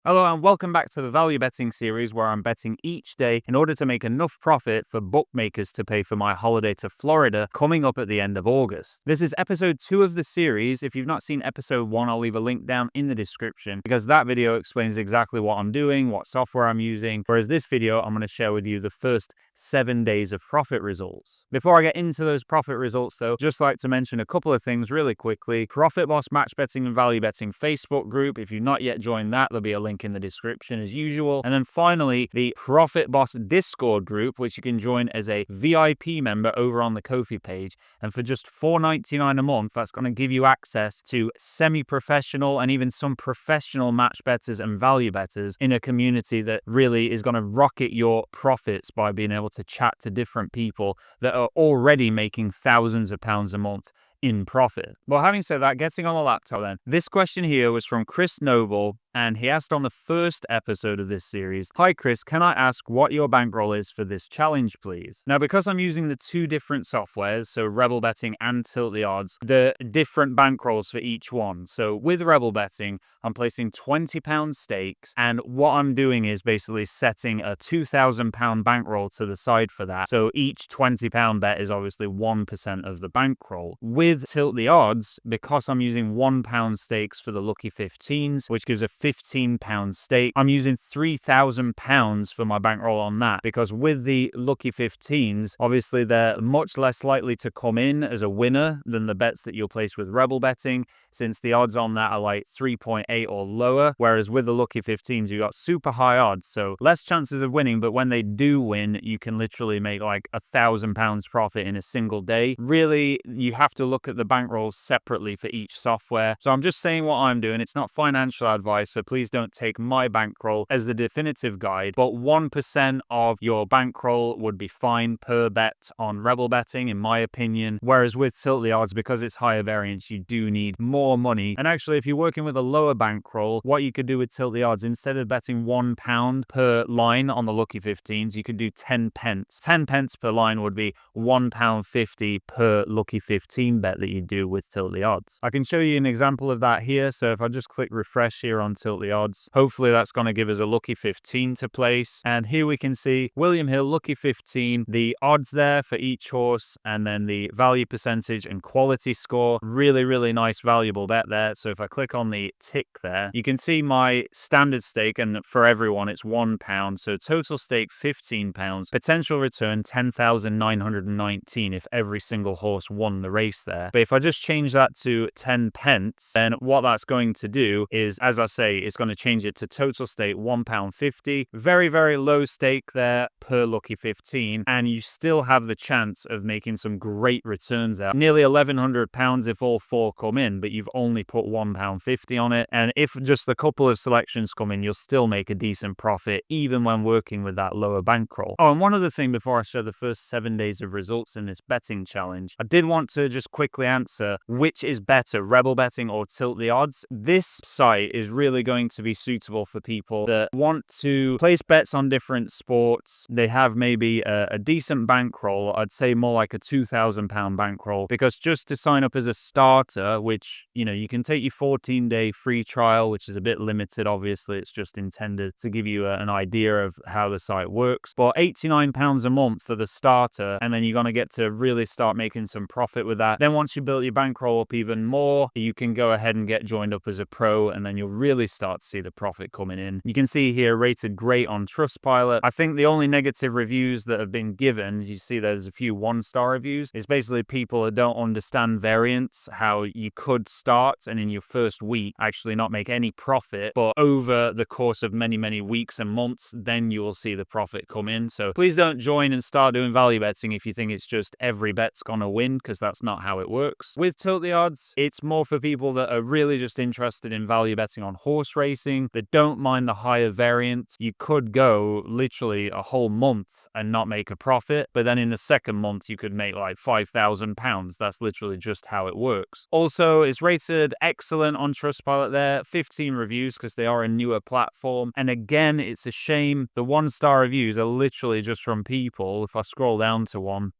Hello and welcome back to the value betting series where I'm betting each day in order to make enough profit for bookmakers to pay for my holiday to Florida coming up at the end of August. This is episode 2 of the series. If you've not seen episode 1, I'll leave a link down in the description because that video explains exactly what I'm doing, what software I'm using, whereas this video I'm going to share with you the first 7 days of profit results. Before I get into those profit results though, just like to mention a couple of things really quickly. Profit Boss Match Betting and Value Betting Facebook group. If you've not yet joined that, there'll be a link in the description as usual. And then finally, the Profit Boss Discord group, which you can join as a VIP member over on the Ko-fi page. And for just $4.99 a month, that's going to give you access to semi-professional and even some professional match bettors and value bettors in a community that really is going to rocket your profits by being able to chat to different people that are already making thousands of pounds a month in profit. Well, having said that, getting on the laptop then. This question here was from Chris Noble, and he asked on the first episode of this series, "Hi Chris, can I ask what your bankroll is for this challenge, please?" Now, because I'm using the two different softwares, so Rebel Betting and Tilt the Odds, the different bankrolls for each one. So with Rebel Betting, I'm placing £20 stakes, and what I'm doing is basically setting a £2,000 bankroll to the side for that. So each £20 bet is obviously 1% of the bankroll. With Tilt the Odds, because I'm using £1 stakes for the Lucky 15s, which gives a £15 stake, I'm using £3,000 for my bankroll on that, because with the Lucky 15s, obviously they're much less likely to come in as a winner than the bets that you'll place with Rebel Betting, since the odds on that are like 3.8 or lower, whereas with the Lucky 15s, you got super high odds, so less chances of winning, but when they do win, you can literally make like £1,000 profit in a single day. Really, you have to look at the bankrolls separately for each software. So I'm just saying what I'm doing. It's not financial advice, so please don't take my bankroll as the definitive guide, but 1% of your bankroll would be fine per bet on Rebel Betting, in my opinion, whereas with Tilt the Odds, because it's higher variance, you do need more money. And actually, if you're working with a lower bankroll, what you could do with Tilt the Odds, instead of betting £1 per line on the Lucky 15s, you could do 10 pence. 10 pence per line would be £1.50 per Lucky 15 bet that you do with Tilt the Odds. I can show you an example of that here. So if I just click refresh here on Tilt the Odds, hopefully that's going to give us a Lucky 15 to place. And here we can see William Hill Lucky 15, the odds there for each horse, and then the value percentage and quality score. Really, really nice valuable bet there. So if I click on the tick there, you can see my standard stake, and for everyone it's £1. So total stake £15, potential return 10,919 if every single horse won the race there. But if I just change that to 10 pence, then what that's going to do is, as I say, it's going to change it to total stake £1.50. Very, very low stake there per Lucky 15, and you still have the chance of making some great returns there. Nearly £1,100 if all four come in, but you've only put £1.50 on it. And if just a couple of selections come in, you'll still make a decent profit even when working with that lower bankroll. Oh, and one other thing before I show the first 7 days of results in this betting challenge, I did want to just quickly answer which is better, Rebel Betting or Tilt the Odds. This site is really going to be suitable for people that want to place bets on different sports. They have maybe a decent bankroll. I'd say more like a £2,000 bankroll, because just to sign up as a starter, which, you know, you can take your 14-day free trial, which is a bit limited, obviously. It's just intended to give you an idea of how the site works. But £89 a month for the starter, and then you're going to get to really start making some profit with that. Then once you build your bankroll up even more, you can go ahead and get joined up as a pro, and then you'll really start to see the profit coming in. You can see here rated great on Trustpilot. I think the only negative reviews that have been given, you see there's a few 1-star reviews, is basically people that don't understand variance, how you could start and in your first week actually not make any profit, but over the course of many, many weeks and months, then you will see the profit come in. So please don't join and start doing value betting if you think it's just every bet's gonna win, because that's not how it works. With Tilt the Odds, it's more for people that are really just interested in value betting on horse racing, that don't mind the higher variance. You could go literally a whole month and not make a profit, but then in the second month you could make like £5,000. That's literally just how it works. Also, it's rated excellent on Trustpilot there, 15 reviews, because they are a newer platform. And again, it's a shame the 1-star reviews are literally just from people, if I scroll down to one,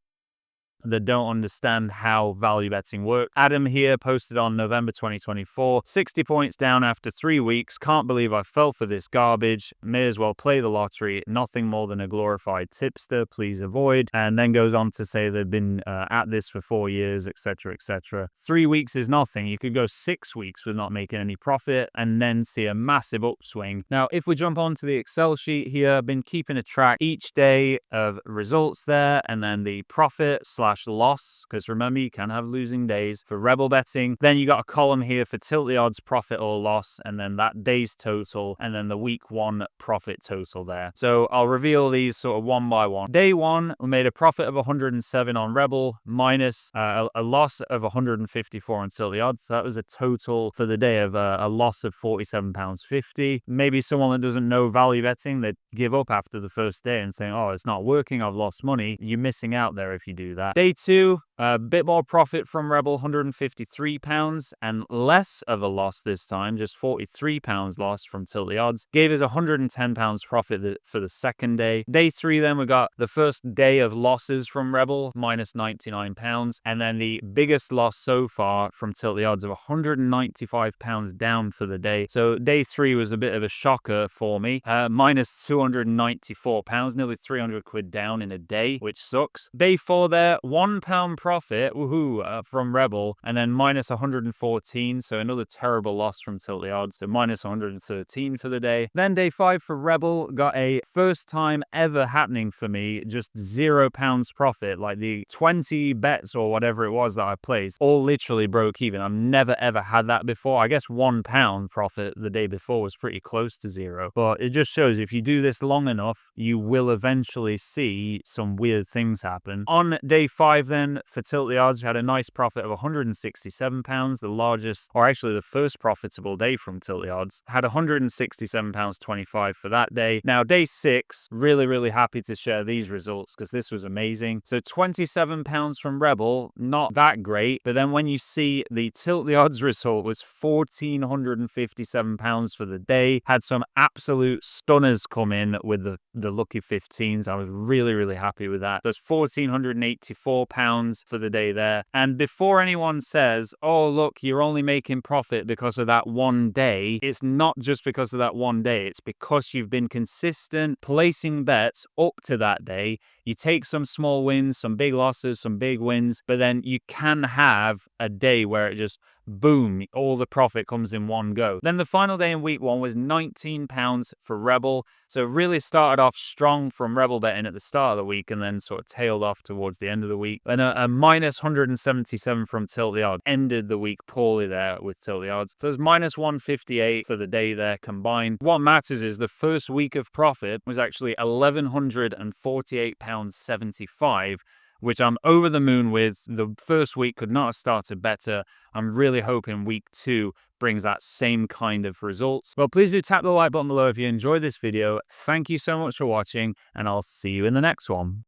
that don't understand how value betting works. Adam here posted on November 2024, 60 points down after 3 weeks. Can't believe I fell for this garbage. May as well play the lottery. Nothing more than a glorified tipster. Please avoid. And then goes on to say they've been at this for 4 years, etc., etc. 3 weeks is nothing. You could go 6 weeks with not making any profit and then see a massive upswing. Now, if we jump onto the Excel sheet here, I've been keeping a track each day of results there, and then the profit / loss, because remember, you can have losing days for Rebel betting. Then you got a column here for tilt the odds, profit or loss, and then that day's total, and then the week 1 profit total there. So I'll reveal these sort of one by one. Day 1, we made a profit of 107 on Rebel, minus a loss of 154 on tilt the odds. So that was a total for the day of a loss of £47.50. Maybe someone that doesn't know value betting, they'd give up after the first day and saying, oh, it's not working, I've lost money. You're missing out there if you do that. Day 2, a bit more profit from Rebel, £153, and less of a loss this time, just £43 loss from tilt the odds. Gave us £110 profit for the second day. Day 3 then, we got the first day of losses from Rebel, minus £99, and then the biggest loss so far from tilt the odds of £195 down for the day. So day 3 was a bit of a shocker for me, minus £294, nearly 300 quid down in a day, which sucks. Day 4 there, £1 profit, woohoo, from Rebel, and then minus 114, so another terrible loss from tilt the odds, so minus 113 for the day. Then day 5 for Rebel, got a first time ever happening for me, just £0 profit, like the 20 bets or whatever it was that I placed, all literally broke even. I've never ever had that before. I guess £1 profit the day before was pretty close to zero, but it just shows if you do this long enough, you will eventually see some weird things happen. On day 5 then, for tilt the odds, we had a nice profit of £167, the largest, or actually the first profitable day from tilt the odds. Had £167.25 for that day. Now day 6, really happy to share these results because this was amazing. So £27 from Rebel, not that great, but then when you see the tilt the odds result was £1,457 for the day. Had some absolute stunners come in with the lucky 15s. I was really happy with that. So it's £1,484 for the day there. And before anyone says, oh look, you're only making profit because of that one day, it's not just because of that one day, it's because you've been consistent placing bets up to that day. You take some small wins, some big losses, some big wins, but then you can have a day where it just boom, all the profit comes in one go. Then the final day in week 1 was £19 for Rebel. So really started off strong from Rebel betting at the start of the week and then sort of tailed off towards the end of the week. And a minus 177 from tilt the odds. Ended the week poorly there with tilt the odds. So it's minus 158 for the day there combined. What matters is the first week of profit was actually £1,148.75, which I'm over the moon with. The first week could not have started better. I'm really hoping week 2 brings that same kind of results. Well, please do tap the like button below if you enjoyed this video. Thank you so much for watching, and I'll see you in the next one.